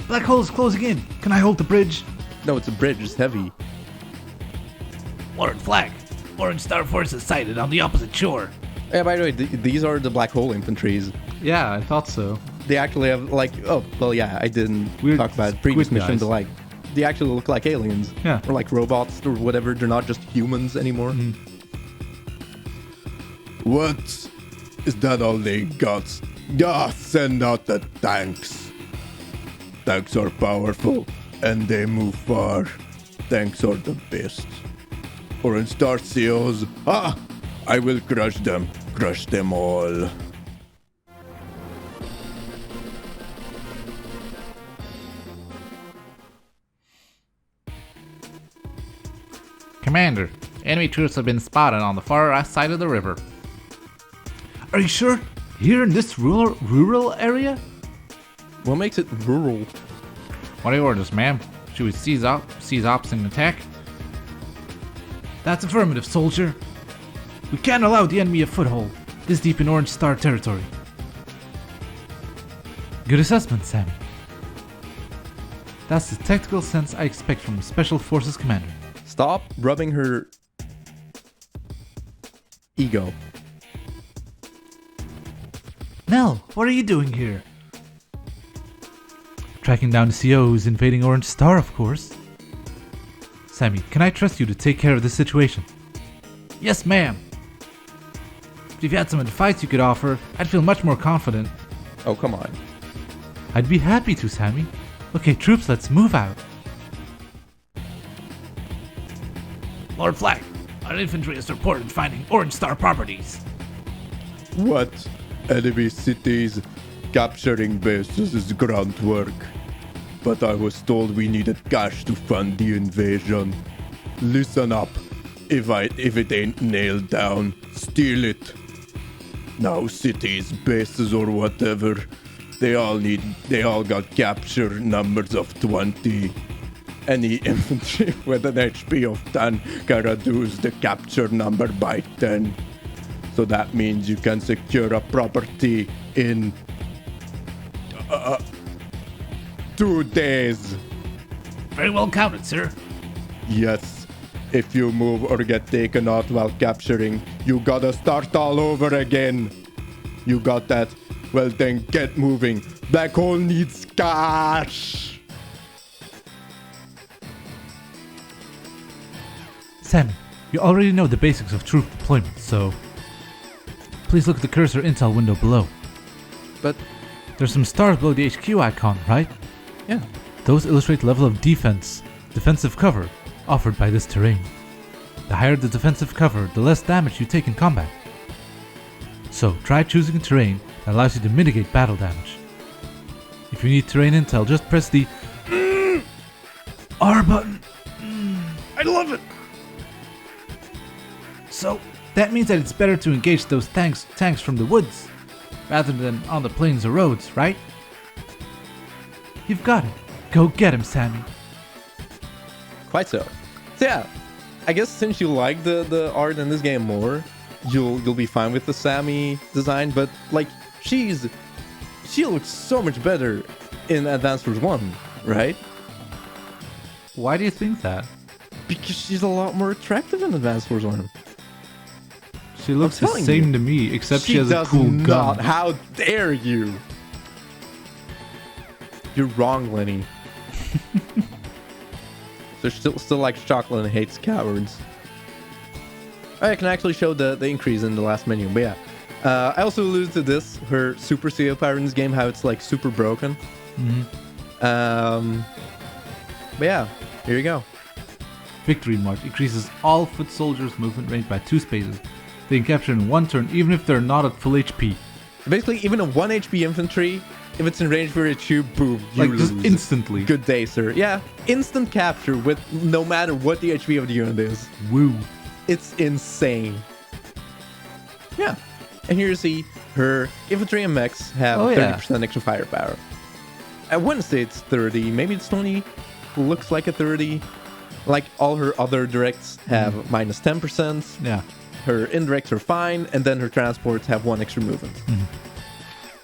Black hole's closing in. Can I hold the bridge? No, it's a bridge. It's heavy. Orange flag. Orange Star Forces sighted on the opposite shore. Yeah, by the way, these are the black hole infantries. Yeah, I thought so. They actually have I didn't Weird talk about previous squid missions. guys. They actually look like aliens. Yeah. Or like robots or whatever. They're not just humans anymore. What? Is that all they got? Send out the tanks. Tanks are powerful and they move far. Tanks are the best. Orange Star Seals. I will crush them. Crush them all. Commander, enemy troops have been spotted on the far side of the river. Are you sure? Here in this rural area? What makes it rural? What are your orders, ma'am? Should we seize ops and attack? That's affirmative, soldier. We can't allow the enemy a foothold this deep in Orange Star territory. Good assessment, Sammy. That's the tactical sense I expect from a Special Forces commander. Stop rubbing her ego. Nell, what are you doing here? Tracking down the COs invading Orange Star, of course. Sammy, can I trust you to take care of this situation? Yes, ma'am. If you had some advice you could offer, I'd feel much more confident. Oh, come on. I'd be happy to, Sammy. Okay, troops, let's move out. Lord Flag, our infantry has reported finding Orange Star properties. What? Enemy cities. Capturing bases is groundwork. But I was told we needed cash to fund the invasion. Listen up. If it ain't nailed down, steal it. Now cities, bases or whatever, they all got capture numbers of 20. Any infantry with an HP of 10 can reduce the capture number by 10. So that means you can secure a property in 2 days. Very well counted, sir. Yes. If you move or get taken out while capturing, you gotta start all over again. You got that? Well then get moving. Black hole needs cash. Sammy, you already know the basics of troop deployment, so please look at the cursor intel window below. But, There's some stars below the HQ icon, right? yeah. Those illustrate the level of defensive cover, offered by this terrain. The higher the defensive cover, the less damage you take in combat. So, try choosing a terrain that allows you to mitigate battle damage. If you need terrain intel, just press the R button. I love it! So, that means that it's better to engage those tanks from the woods, rather than on the plains or roads, right? You've got it. Go get him, Sammy. Quite so. So yeah, I guess since you like the art in this game more, you'll be fine with the Sammy design. But like, she looks so much better in Advance Wars 1, right? Why do you think that? Because she's a lot more attractive in Advance Wars 1. She looks the telling same you. to me, except she has a does cool not. gun. How dare you? You're wrong, Lenny. So she still likes chocolate and hates cowards. I can actually show the increase in the last menu, but yeah. I also alluded to this, her Super CO Power in this game, how it's like super broken. But yeah, here you go. Victory March increases all foot soldiers' movement range by 2 spaces. They can capture in 1 turn even if they're not at full HP. Basically, even a 1 HP infantry, if it's in range for a tube, boom, you Like, lose. just instantly. Good day, sir. Yeah, instant capture with no matter what the HP of the unit is. Woo. It's insane. Yeah. And here you see her infantry and mechs have 30% extra firepower. I wouldn't say it's 30, maybe it's 20. Looks like a 30. Like all her other directs have minus 10%. Yeah. Her indirects are fine, and then her transports have 1 extra movement.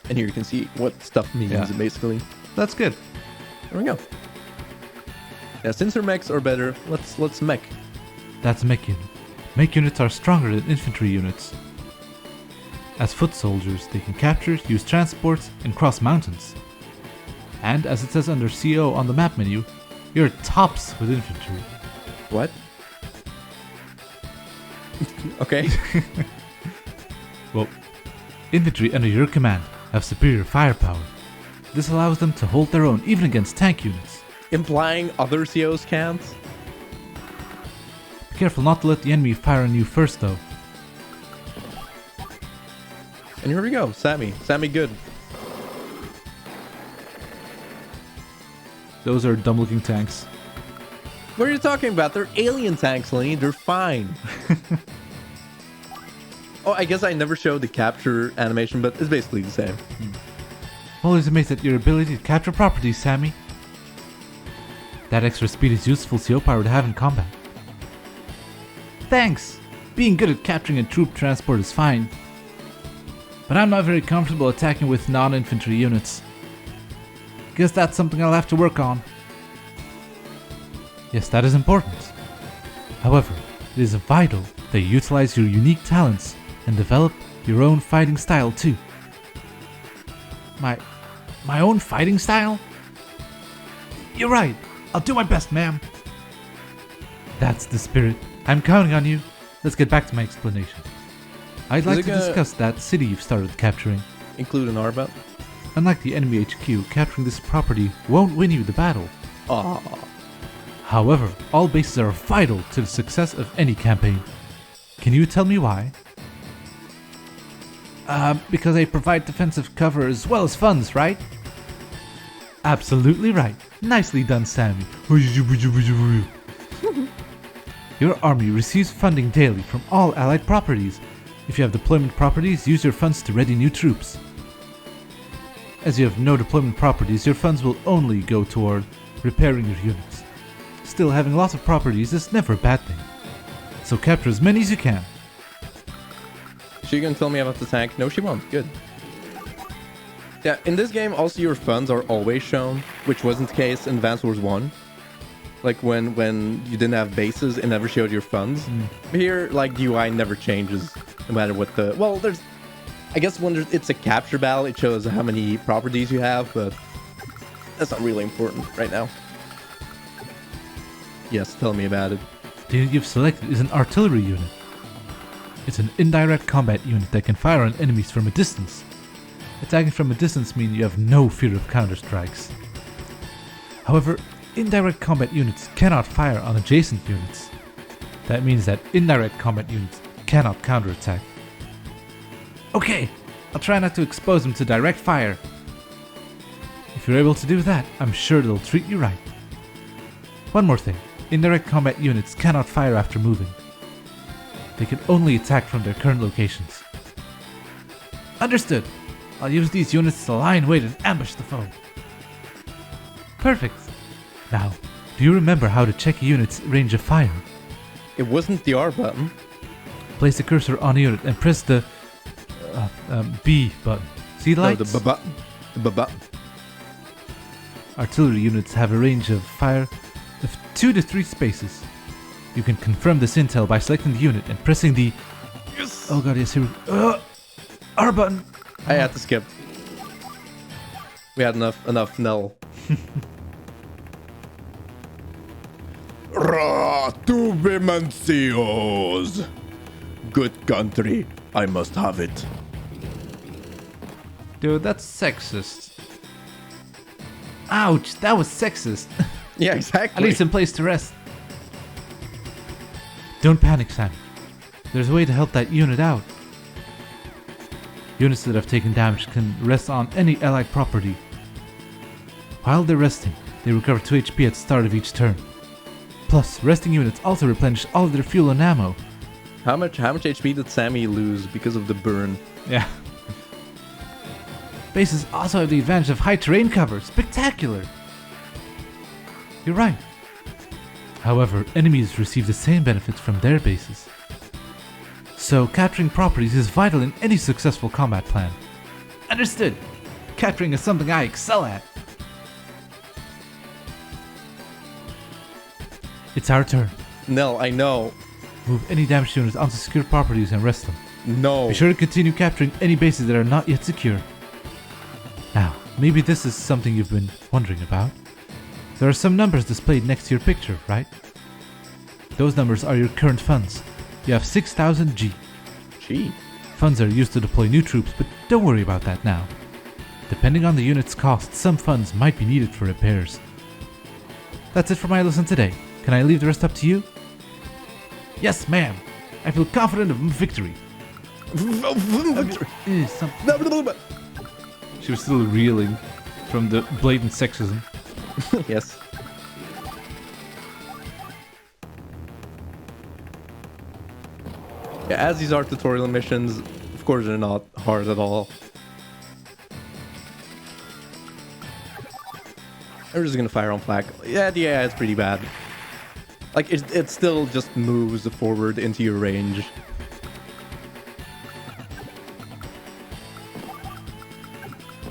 And here you can see what stuff means, basically. That's good. There we go. Yeah, since our mechs are better, let's mech. That's mech unit. Mech units are stronger than infantry units. As foot soldiers, they can capture, use transports, and cross mountains. And as it says under CO on the map menu, you're tops with infantry. What? Okay. Well, infantry under your command have superior firepower. This allows them to hold their own even against tank units. Implying other COs can't? Be careful not to let the enemy fire on you first though. And here we go, Sammy. Sammy good. Those are dumb looking tanks. What are you talking about? They're alien tanks, Lenny. They're fine. Oh, I guess I never showed the capture animation, but it's basically the same. I'm always amazed at your ability to capture properties, Sammy. That extra speed is useful CO power to have in combat. Thanks! Being good at capturing a troop transport is fine. But I'm not very comfortable attacking with non-infantry units. Guess that's something I'll have to work on. Yes, that is important. However, it is vital that you utilize your unique talents and develop your own fighting style too. My own fighting style? You're right. I'll do my best, ma'am. That's the spirit. I'm counting on you. Let's get back to my explanation. I'd like to discuss that city you've started capturing. Include an R button? Unlike the enemy HQ, capturing this property won't win you the battle. Aww. However, all bases are vital to the success of any campaign. Can you tell me why? Because they provide defensive cover as well as funds, right? Absolutely right. Nicely done, Sammy. Your army receives funding daily from all allied properties. If you have deployment properties, use your funds to ready new troops. As you have no deployment properties, your funds will only go toward repairing your units. Still, having lots of properties is never a bad thing. So capture as many as you can. She gonna tell me about the tank? No, she won't. Good. Yeah, in this game, also your funds are always shown, which wasn't the case in Advance Wars 1. Like when you didn't have bases, it never showed your funds. Here, like, the UI never changes, no matter what the... Well, there's... I guess when it's a capture battle, it shows how many properties you have, but that's not really important right now. Yes, tell me about it. The unit you've selected is an artillery unit. It's an indirect combat unit that can fire on enemies from a distance. Attacking from a distance means you have no fear of counter-strikes. However, indirect combat units cannot fire on adjacent units. That means that indirect combat units cannot counterattack. Okay, I'll try not to expose them to direct fire. If you're able to do that, I'm sure they'll treat you right. One more thing, indirect combat units cannot fire after moving. They can only attack from their current locations. Understood. I'll use these units to lie in wait and ambush the foe. Perfect. Now, do you remember how to check a unit's range of fire? It wasn't the R button. Place the cursor on a unit and press the B button. See the lights? No, the button. The button. Artillery units have a range of fire of 2 to 3 spaces. You can confirm this intel by selecting the unit and pressing the... Yes! Oh god, yes, here we... R button! I had to skip. We had enough Nell. Ra tu Vimancios. Good country, I must have it. Dude, that's sexist. Ouch, that was sexist. Yeah, exactly. I need some place to rest. Don't panic, Sam. There's a way to help that unit out. Units that have taken damage can rest on any allied property. While they're resting, they recover 2 HP at the start of each turn. Plus, resting units also replenish all of their fuel and ammo. How much HP did Sammy lose because of the burn? Yeah. Bases also have the advantage of high terrain cover. Spectacular! You're right. However, enemies receive the same benefits from their bases. So, capturing properties is vital in any successful combat plan. Understood. Capturing is something I excel at. It's our turn. No, I know. Move any damaged units onto secure properties and rest them. No. Be sure to continue capturing any bases that are not yet secure. Now, maybe this is something you've been wondering about. There are some numbers displayed next to your picture, right? Those numbers are your current funds. You have 6,000 G. Gee. Funds are used to deploy new troops, but don't worry about that now. Depending on the unit's cost, some funds might be needed for repairs. That's it for my lesson today. Can I leave the rest up to you? Yes, ma'am. I feel confident of victory. She was still reeling from the blatant sexism. Yes. Yeah, as these are tutorial missions, of course they're not hard at all. I'm just gonna fire on flak. Yeah, the AI is pretty bad. Like, it still just moves forward into your range.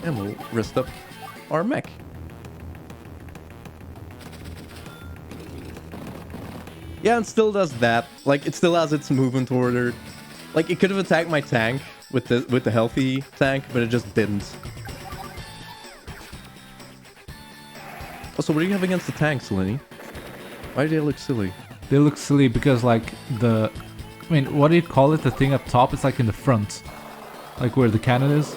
And we'll rest up our mech. Yeah, it still does that. Like, it still has its movement order. Like, it could have attacked my tank with the healthy tank, but it just didn't. Also, what do you have against the tanks, Lenny? Why do they look silly? They look silly because, like, I mean, what do you call it? The thing up top? It's like in the front. Like where the cannon is.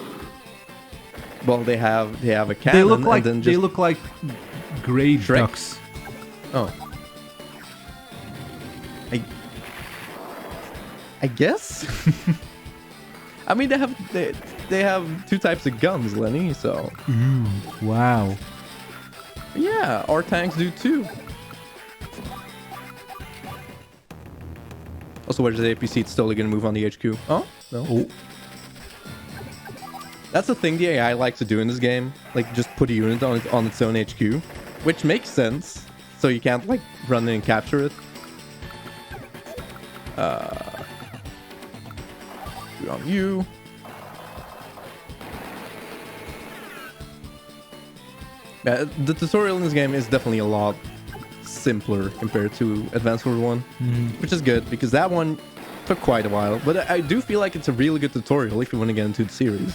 Well, they have a cannon. They look like, and then just... they look like gray Shrek? ducks. Oh. I guess? I mean, they have two types of guns, Lenny, so... Wow. Yeah, our tanks do too. Also, where's the APC? It's totally gonna move on the HQ. Oh? No. Oh. That's the thing the AI likes to do in this game. Like, just put a unit on its own HQ. Which makes sense. So you can't, like, run in and capture it. Do on you. Yeah, the tutorial in this game is definitely a lot simpler compared to Advanced World 1, which is good because that one took quite a while. But I do feel like it's a really good tutorial if you want to get into the series.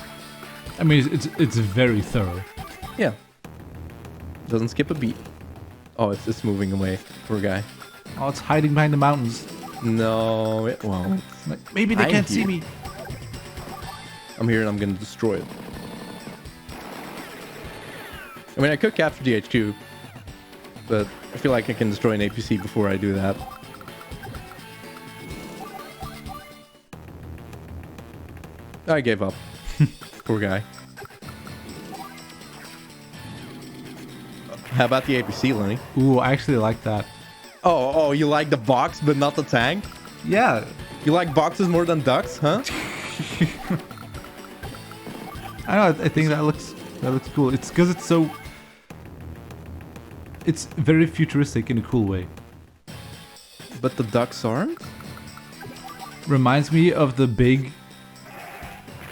I mean, it's very thorough. Yeah. Doesn't skip a beat. Oh, it's moving away. Poor guy. Oh, it's hiding behind the mountains. No, it won't. Like, maybe they can't see me. I'm here and I'm gonna destroy it. I mean, I could capture the HQ, but I feel like I can destroy an APC before I do that. I gave up. Poor guy. How about the APC, Lenny? Ooh, I actually like that. Oh, you like the box but not the tank? Yeah. You like boxes more than ducks, huh? I don't know, I think that looks cool. It's because it's so... It's very futuristic in a cool way. But the ducks aren't? Reminds me of the big...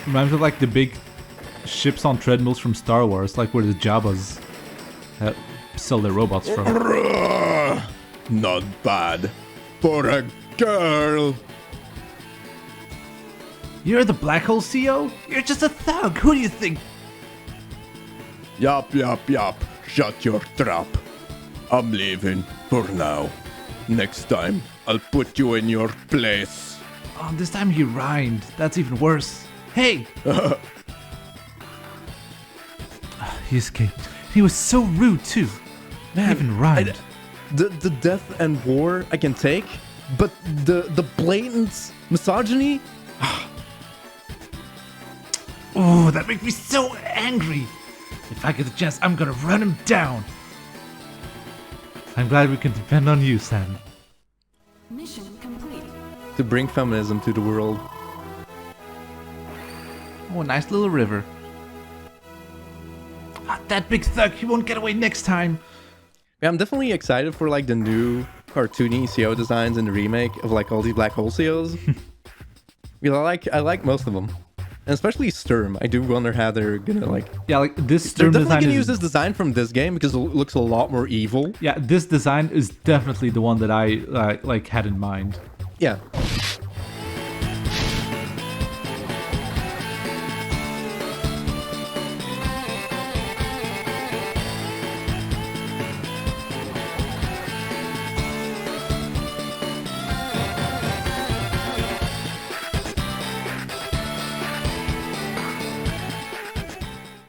Reminds me of like the big ships on treadmills from Star Wars, like where the Jabbas sell their robots from. Not bad. For a girl. You're the Black Hole CO? You're just a thug. Who do you think? Yup. Shut your trap. I'm leaving for now. Next time, I'll put you in your place. Oh, this time he rhymed. That's even worse. Hey! He escaped. He was so rude too. Man, even rhymed. The death and war I can take, but the blatant misogyny? Oh, that makes me so angry. If I get the chance, I'm gonna run him down. I'm glad we can depend on you, Sam. Mission complete. To bring feminism to the world. Oh, a nice little river. Ah, that big thug, he won't get away next time. Yeah, I'm definitely excited for like the new cartoony CO designs in the remake of like all these black hole COs. Because I like most of them. And especially Sturm. I do wonder how they're gonna like... Yeah, like this They're Sturm definitely design gonna is... use this design from this game because it looks a lot more evil. Yeah, this design is definitely the one that I like had in mind. Yeah.